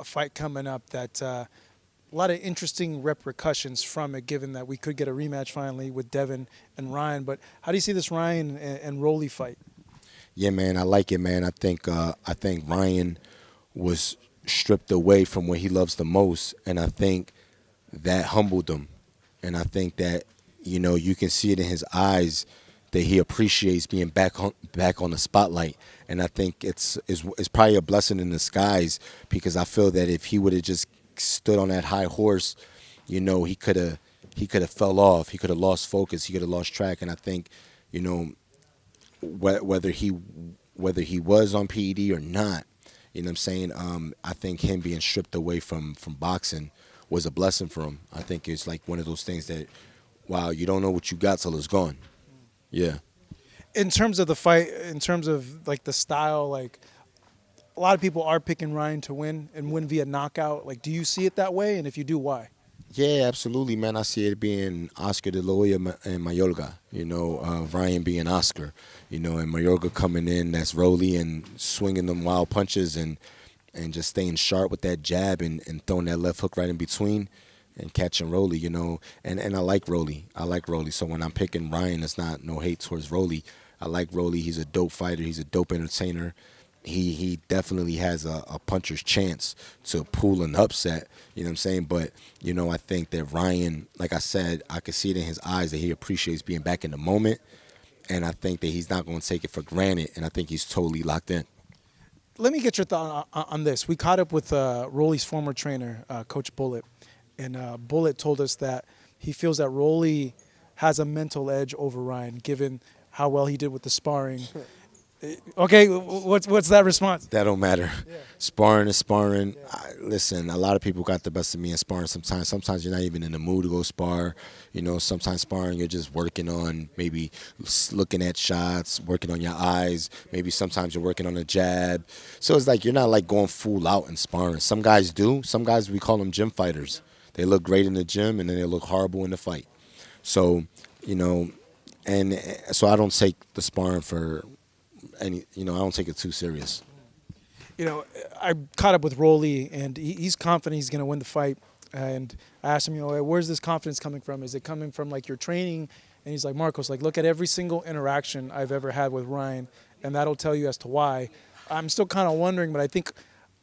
a fight coming up that a lot of interesting repercussions from it, given that we could get a rematch finally with Devin and Ryan. But how do you see this Ryan and Rolly fight? Yeah, man, I like it, man. I think Ryan was stripped away from what he loves the most, and I think that humbled him. And I think that you can see it in his eyes that he appreciates being back on the spotlight. And I think it's probably a blessing in disguise, because I feel that if he would have just stood on that high horse, he could have fell off. He could have lost focus. He could have lost track. And I think, whether he was on PED or not, you know what I'm saying? I think him being stripped away from boxing was a blessing for him. I think it's like one of those things that, wow, you don't know what you got till it's gone. Yeah. In terms of the fight, in terms of like the style, like a lot of people are picking Ryan to win and win via knockout. Like, do you see it that way? And if you do, why? Yeah, absolutely, man. I see it being Oscar De La Hoya and Mayorga, Ryan being Oscar, and Mayorga coming in, that's Rolly, and swinging them wild punches and just staying sharp with that jab and throwing that left hook right in between and catching Rolly, And I like Rolly. So when I'm picking Ryan, it's not no hate towards Rolly. I like Rolly. He's a dope fighter. He's a dope entertainer. He definitely has a puncher's chance to pull an upset, you know what I'm saying? But, I think that Ryan, like I said, I could see it in his eyes that he appreciates being back in the moment, and I think that he's not going to take it for granted, and I think he's totally locked in. Let me get your thought on this. We caught up with Rolly's former trainer, Coach Bullet, and Bullet told us that he feels that Rolly has a mental edge over Ryan, given how well he did with the sparring. Okay, what's that response? That don't matter. Yeah. Sparring is sparring. Yeah. Listen, a lot of people got the best of me in sparring sometimes. Sometimes you're not even in the mood to go spar. Sometimes sparring you're just working on maybe looking at shots, working on your eyes. Maybe sometimes you're working on a jab. So it's like you're not like going full out in sparring. Some guys do. Some guys, we call them gym fighters. They look great in the gym and then they look horrible in the fight. So, and so I don't take the sparring for any, I don't take it too serious. I caught up with Rolly, and he's confident he's going to win the fight. And I asked him, where's this confidence coming from? Is it coming from, like, your training? And he's like, Marcos, like, look at every single interaction I've ever had with Ryan, and that'll tell you as to why. I'm still kind of wondering, but I think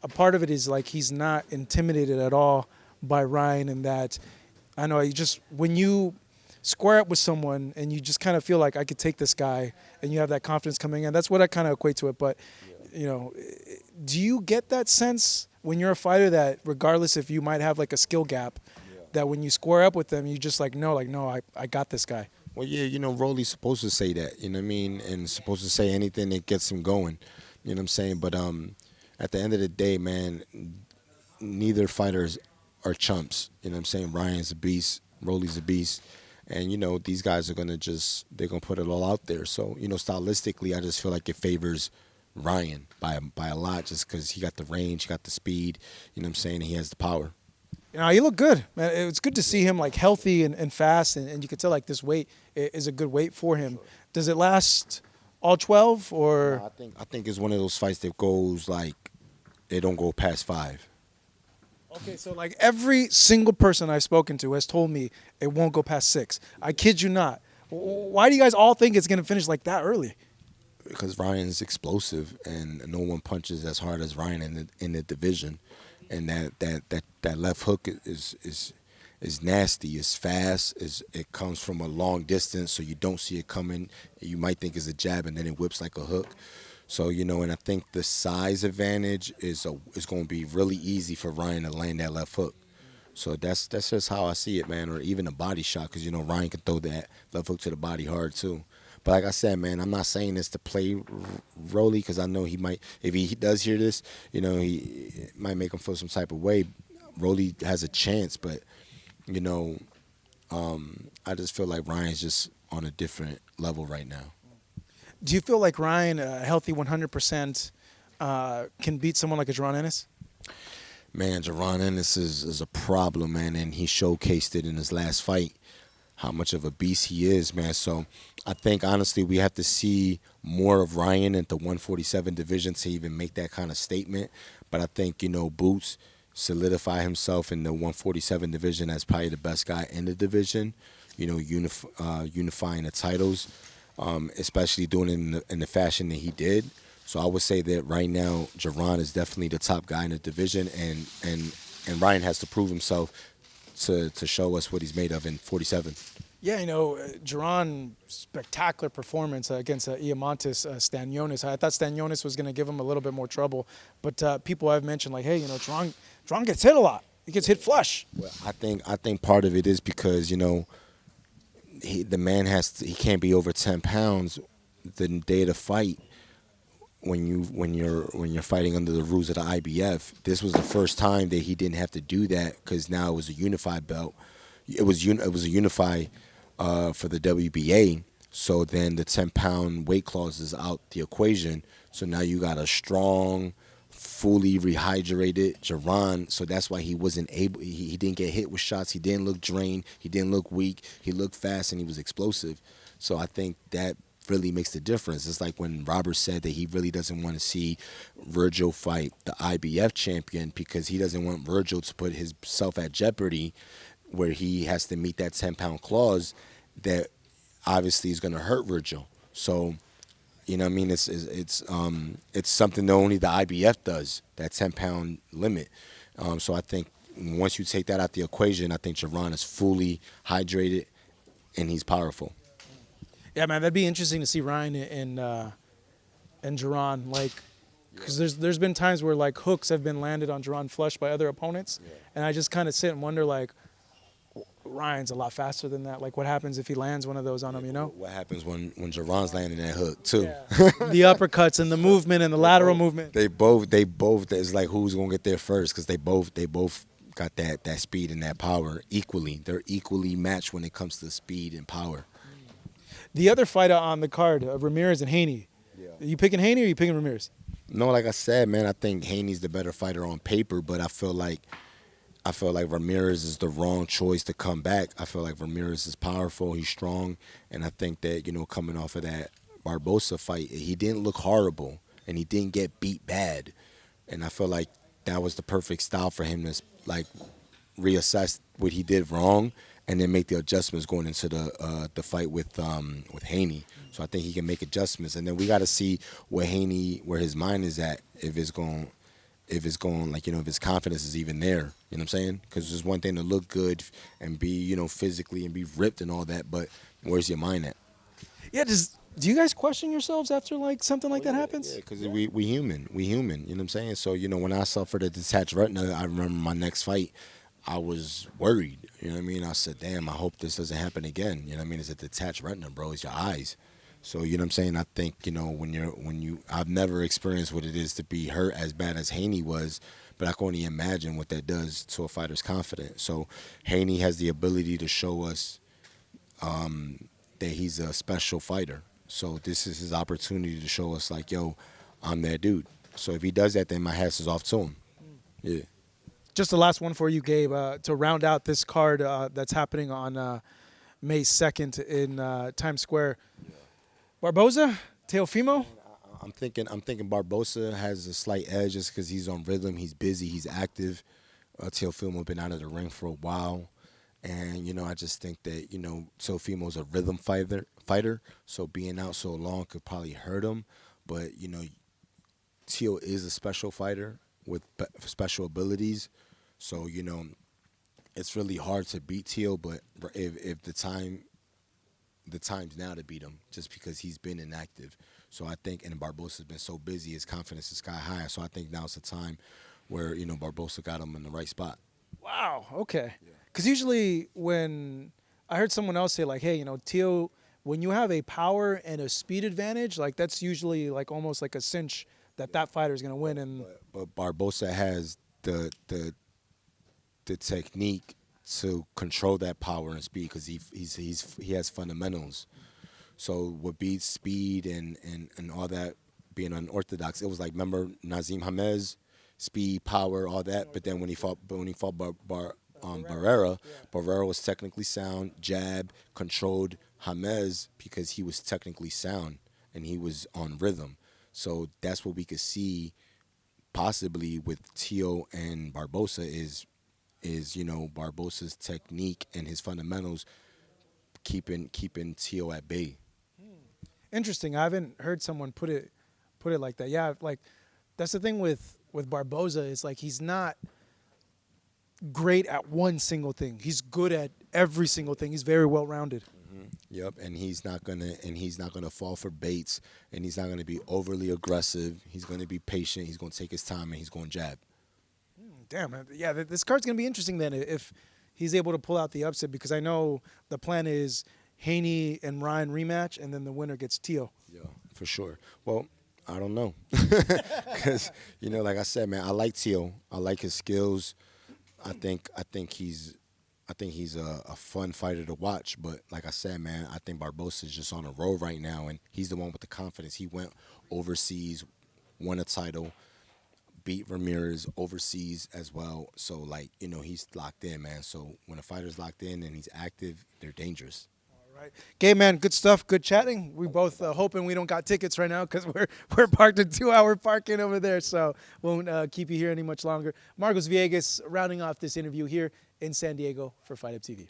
a part of it is, like, he's not intimidated at all by Ryan, and that, I know, when you square up with someone and you just kind of feel like I could take this guy and you have that confidence coming in, that's what I kind of equate to it. But, do you get that sense when you're a fighter that regardless if you might have like a skill gap, that when you square up with them, you just no, I got this guy? Well, yeah, Rolly's supposed to say that, you know what I mean? And supposed to say anything that gets him going, you know what I'm saying? But at the end of the day, man, neither fighters are chumps, you know what I'm saying? Ryan's a beast, Rolly's a beast. And, these guys are going to they're going to put it all out there. So, stylistically, I just feel like it favors Ryan by a lot, just because he got the range, he got the speed, you know what I'm saying? He has the power. You look good, man. It's good to see him like healthy and fast, and you can tell like this weight is a good weight for him. Does it last all 12 or? No, I think it's one of those fights that goes like, they don't go past 5. Okay, so like every single person I've spoken to has told me it won't go past 6. I kid you not. Why do you guys all think it's going to finish like that early? Because Ryan's explosive, and no one punches as hard as Ryan in the division, and that left hook is nasty, it's fast, it comes from a long distance, so you don't see it coming. You might think it's a jab, and then it whips like a hook. So, and I think the size advantage is going to be really easy for Ryan to land that left hook. So that's just how I see it, man, or even a body shot, because, Ryan can throw that left hook to the body hard, too. But like I said, man, I'm not saying this to play Rolly, because I know he might, if he does hear this, he might make him feel some type of way. Rolly has a chance, but, I just feel like Ryan's just on a different level right now. Do you feel like Ryan, a healthy 100%, can beat someone like a Jaron Ennis? Man, Jaron Ennis is a problem, man, and he showcased it in his last fight, how much of a beast he is, man. So I think, honestly, we have to see more of Ryan at the 147 division to even make that kind of statement. But I think, Boots solidify himself in the 147 division as probably the best guy in the division. Unifying the titles, especially doing it in the fashion that he did. So I would say that right now, Jaron is definitely the top guy in the division, and Ryan has to prove himself to show us what he's made of in 47. Yeah, Jaron, spectacular performance against Iamontis Stanionis. I thought Stanionis was going to give him a little bit more trouble, but people I've mentioned, like, hey, Jaron gets hit a lot. He gets hit flush. Well, I think part of it is because the man he can't be over 10 pounds the day of the fight. When you're fighting under the rules of the IBF, this was the first time that he didn't have to do that because now it was a unified belt. It was a unified for the WBA. So then the 10-pound weight clause is out the equation. So now you got a strong, fully rehydrated Jaron. So that's why he wasn't able. He didn't get hit with shots. He didn't look drained. He didn't look weak. He looked fast and he was explosive. So I think that really makes the difference. It's like when Robert said that he really doesn't want to see Virgil fight the IBF champion because he doesn't want Virgil to put himself at jeopardy where he has to meet that 10-pound clause that obviously is going to hurt Virgil. So, it's something that only the IBF does, that 10-pound limit. So I think once you take that out the equation, I think Jaron is fully hydrated and he's powerful. Yeah, man, that'd be interesting to see Ryan and Jaron, like, because there's been times where like hooks have been landed on Jaron flush by other opponents, and I just kind of sit and wonder like, Ryan's a lot faster than that. Like, what happens if he lands one of those on him? What happens when Jaron's landing that hook too? Yeah. The uppercuts and the movement and the lateral movement. They both. It's like who's gonna get there first because they both got that speed and that power equally. They're equally matched when it comes to speed and power. The other fighter on the card, Ramirez and Haney. Yeah. Are you picking Haney or are you picking Ramirez? No, like I said, man, I think Haney's the better fighter on paper, but I feel like Ramirez is the wrong choice to come back. I feel like Ramirez is powerful, he's strong, and I think that, coming off of that Barboza fight, he didn't look horrible, and he didn't get beat bad. And I feel like that was the perfect style for him to, like, reassess what he did wrong and then make the adjustments going into the fight with Haney. So I think he can make adjustments, and then we got to see where his mind is at, if it's going, like, if his confidence is even there. You know what I'm saying? Because it's one thing to look good and be, physically and be ripped and all that, but where's your mind at? Yeah. Do you guys question yourselves after like something like that happens? Yeah, because we human. We human. You know what I'm saying? So when I suffered a detached retina, I remember my next fight, I was worried. You know what I mean? I said, damn, I hope this doesn't happen again. You know what I mean? It's a detached retina, bro. It's your eyes. So, you know what I'm saying? I think, I've never experienced what it is to be hurt as bad as Haney was, but I can only imagine what that does to a fighter's confidence. So Haney has the ability to show us that he's a special fighter. So this is his opportunity to show us, like, yo, I'm that dude. So if he does that, then my hats is off to him. Yeah. Just the last one for you, Gabe, to round out this card that's happening on May 2nd in Times Square. Yeah. Barboza, Teofimo? I'm thinking Barboza has a slight edge just because he's on rhythm, he's busy, he's active. Teofimo been out of the ring for a while. And, I just think that, Teofimo's a rhythm fighter, so being out so long could probably hurt him. But, Teo is a special fighter with special abilities. So, it's really hard to beat Teo, but if the time's now to beat him, just because he's been inactive. So I think, and Barboza's been so busy, his confidence is sky high. So I think now's the time where, Barboza got him in the right spot. Wow, okay. Because usually when I heard someone else say, like, hey, Teo, when you have a power and a speed advantage, like, that's usually like almost like a cinch that fighter is going to win. But Barboza has the technique to control that power and speed because he has fundamentals. So what beats speed and all that being unorthodox, it was like, remember Nazim Hamez, speed, power, all that. But then when he fought Barrera, Barrera was technically sound, jab, controlled Hamez because he was technically sound and he was on rhythm. So that's what we could see possibly with Teo and Barboza is Barboza's technique and his fundamentals keeping Teo at bay. Interesting. I haven't heard someone put it like that. Yeah, like that's the thing with Barboza is like he's not great at one single thing. He's good at every single thing. He's very well rounded. Yep, and he's not gonna fall for baits, and he's not gonna be overly aggressive. He's gonna be patient. He's gonna take his time, and he's gonna jab. Damn, man. Yeah, this card's gonna be interesting then if he's able to pull out the upset, because I know the plan is Haney and Ryan rematch, and then the winner gets Teo. Yeah, for sure. Well, I don't know, because like I said, man, I like Teo. I like his skills. I think he's a fun fighter to watch. But like I said, man, I think Barbosa's just on a roll right now, and he's the one with the confidence. He went overseas, won a title, beat Ramirez overseas as well. So like he's locked in, man. So when a fighter's locked in and he's active, they're dangerous. Right. Gabe, man, good stuff. Good chatting. We both hoping we don't got tickets right now because we're parked in 2-hour parking over there, so won't keep you here any much longer. Marcos Villegas rounding off this interview here in San Diego for Fight Up TV.